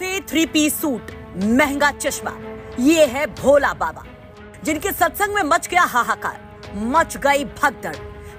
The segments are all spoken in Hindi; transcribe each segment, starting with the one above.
सफेद 3 पीस सूट, महंगा चश्मा, ये है भोला बाबा, जिनके सत्संग में मच गया हाहाकार, मच गई भगदड़,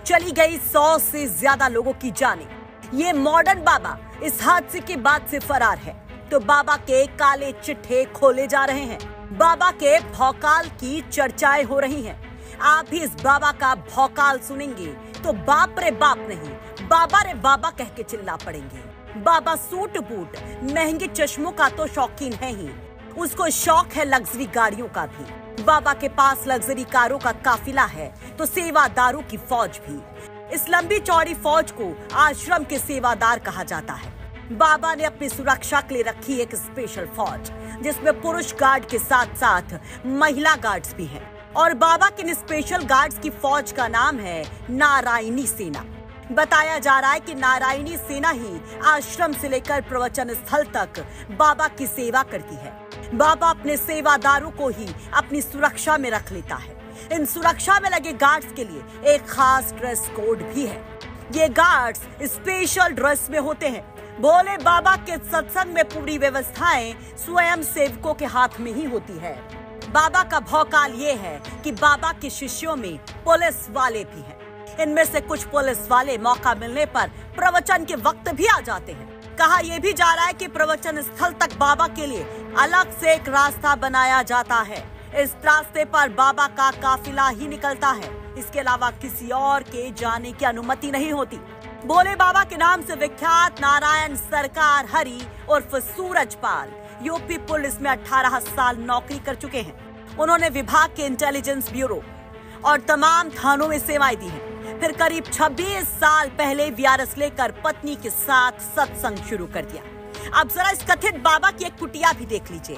चली गई 100 से ज्यादा लोगों की जानें। ये मॉडर्न बाबा इस हादसे के बाद से फरार है, तो बाबा के काले चिट्ठे खोले जा रहे हैं। बाबा के भौकाल की चर्चाएं हो रही हैं। आप भी इस बाबा का भौकाल सुनेंगे तो बाप रे बाप नहीं, बाबा रे बाबा कह के चिल्ला पड़ेंगे। बाबा सूट बूट, महंगे चश्मों का तो शौकीन है ही, उसको शौक है लग्जरी गाड़ियों का भी। बाबा के पास लग्जरी कारों का काफिला है तो सेवादारों की फौज भी। इस लंबी चौड़ी फौज को आश्रम के सेवादार कहा जाता है। बाबा ने अपनी सुरक्षा के लिए रखी एक स्पेशल फौज, जिसमें पुरुष गार्ड के साथ साथ महिला गार्ड्स भी हैं। और बाबा के इन स्पेशल गार्ड्स की फौज का नाम है नारायणी सेना। बताया जा रहा है कि नारायणी सेना ही आश्रम से लेकर प्रवचन स्थल तक बाबा की सेवा करती है। बाबा अपने सेवादारों को ही अपनी सुरक्षा में रख लेता है। इन सुरक्षा में लगे गार्ड्स के लिए एक खास ड्रेस कोड भी है। ये गार्ड्स स्पेशल ड्रेस में होते हैं। भोले बाबा के सत्संग में पूरी व्यवस्थाएं स्वयं सेवकों के हाथ में ही होती है। बाबा का भौकाल ये है कि बाबा के शिष्यों में पुलिस वाले भी हैं। इनमें से कुछ पुलिस वाले मौका मिलने पर प्रवचन के वक्त भी आ जाते हैं। कहा यह भी जा रहा है कि प्रवचन स्थल तक बाबा के लिए अलग से एक रास्ता बनाया जाता है। इस रास्ते पर बाबा का काफिला ही निकलता है। इसके अलावा किसी और के जाने की अनुमति नहीं होती। भोले बाबा के नाम से विख्यात नारायण सरकार हरि उर्फ सूरजपाल यूपी पुलिस में 18 साल नौकरी कर चुके हैं। उन्होंने विभाग के इंटेलिजेंस ब्यूरो और तमाम थानों में सेवाएं दी हैं। फिर करीब 26 साल पहले वीआरएस लेकर पत्नी के साथ सत्संग शुरू कर दिया। अब जरा इस कथित बाबा की एक कुटिया भी देख लीजिए।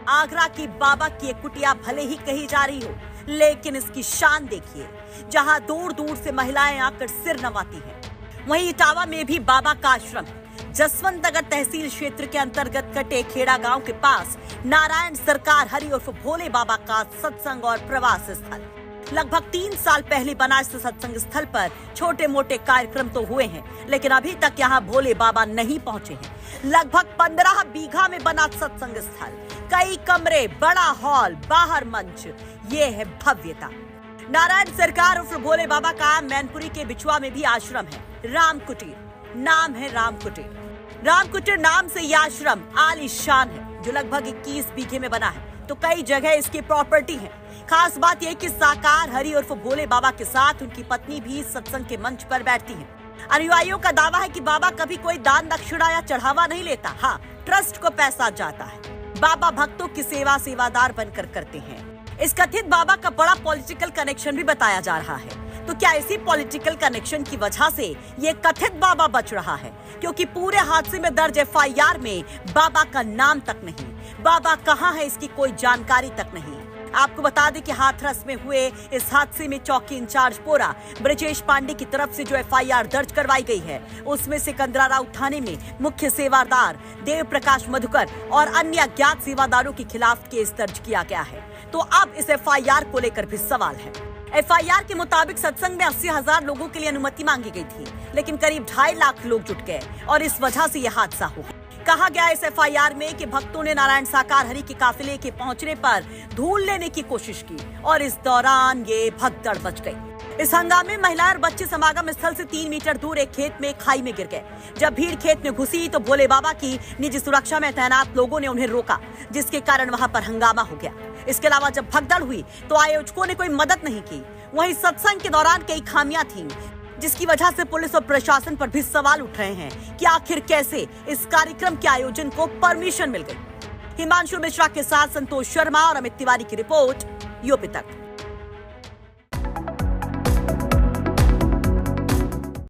आगरा की बाबा की एक कुटिया भले ही कही जा रही हो, लेकिन इसकी शान देखिए, जहां दूर दूर से महिलाएं आकर सिर नवाती हैं। वहीं इटावा में भी बाबा का आश्रम है। जसवंत नगर तहसील क्षेत्र के अंतर्गत कटे खेड़ा गांव के पास नारायण सरकार हरि उर्फ भोले बाबा का सत्संग और प्रवास स्थल। लगभग 3 साल पहले बना इस सत्संग स्थल पर छोटे मोटे कार्यक्रम तो हुए हैं, लेकिन अभी तक यहाँ भोले बाबा नहीं पहुँचे हैं। लगभग 15 बीघा में बना सत्संग स्थल, कई कमरे, बड़ा हॉल, बाहर मंच, ये है भव्यता। नारायण सरकार उर्फ भोले बाबा का मैनपुरी के बिछुआ में भी आश्रम है। राम कुटीर नाम है। राम कुटीर नाम से यह आश्रम आलीशान है, जो लगभग 21 बीघे में बना है, तो कई जगह इसकी प्रॉपर्टी है। खास बात यह कि साकार हरि उर्फ भोले बाबा के साथ उनकी पत्नी भी सत्संग के मंच पर बैठती हैं। अनुयायियों का दावा है कि बाबा कभी कोई दान दक्षिणा या चढ़ावा नहीं लेता। हाँ, ट्रस्ट को पैसा जाता है। बाबा भक्तों की सेवा सेवादार बनकर करते हैं। इस कथित बाबा का बड़ा पॉलिटिकल कनेक्शन भी बताया जा रहा है। तो क्या इसी पॉलिटिकल कनेक्शन की वजह से ये कथित बाबा बच रहा है? क्योंकि पूरे हादसे में दर्ज एफआईआर में बाबा का नाम तक नहीं, बाबा कहाँ है इसकी कोई जानकारी तक नहीं। आपको बता दें कि हाथरस में हुए इस हादसे में चौकी इंचार्ज पोरा ब्रजेश पांडे की तरफ से जो एफआईआर दर्ज करवाई गई है, उसमें सिकंदरा राव थाने में मुख्य सेवादार देव प्रकाश मधुकर और अन्य अज्ञात सेवादारों के खिलाफ केस दर्ज किया गया है। तो अब इस एफआईआर को लेकर भी सवाल है। एफआईआर के मुताबिक सत्संग में 80,000 लोगों के लिए अनुमति मांगी गई थी, लेकिन करीब 2.5 लाख लोग जुट गए और इस वजह से यह हादसा हुआ। कहा गया इस एफआईआर में कि भक्तों ने नारायण साकार हरि के काफिले के पहुंचने पर धूल लेने की कोशिश की और इस दौरान ये भगदड़ मच गई। इस हंगामे में महिलाएं और बच्चे समागम स्थल से 3 मीटर दूर एक खेत में खाई में गिर गए। जब भीड़ खेत में घुसी तो भोले बाबा की निजी सुरक्षा में तैनात लोगों ने उन्हें रोका, जिसके कारण वहां पर हंगामा हो गया। इसके अलावा जब भगदड़ हुई तो आयोजकों ने कोई मदद नहीं की। वहीं सत्संग के दौरान कई खामियां थीं, जिसकी वजह से पुलिस और प्रशासन पर भी सवाल उठ रहे हैं कि आखिर कैसे इस कार्यक्रम के आयोजन को परमिशन मिल गई। हिमांशु मिश्रा के साथ संतोष शर्मा और अमित तिवारी की रिपोर्ट, यूपी तक।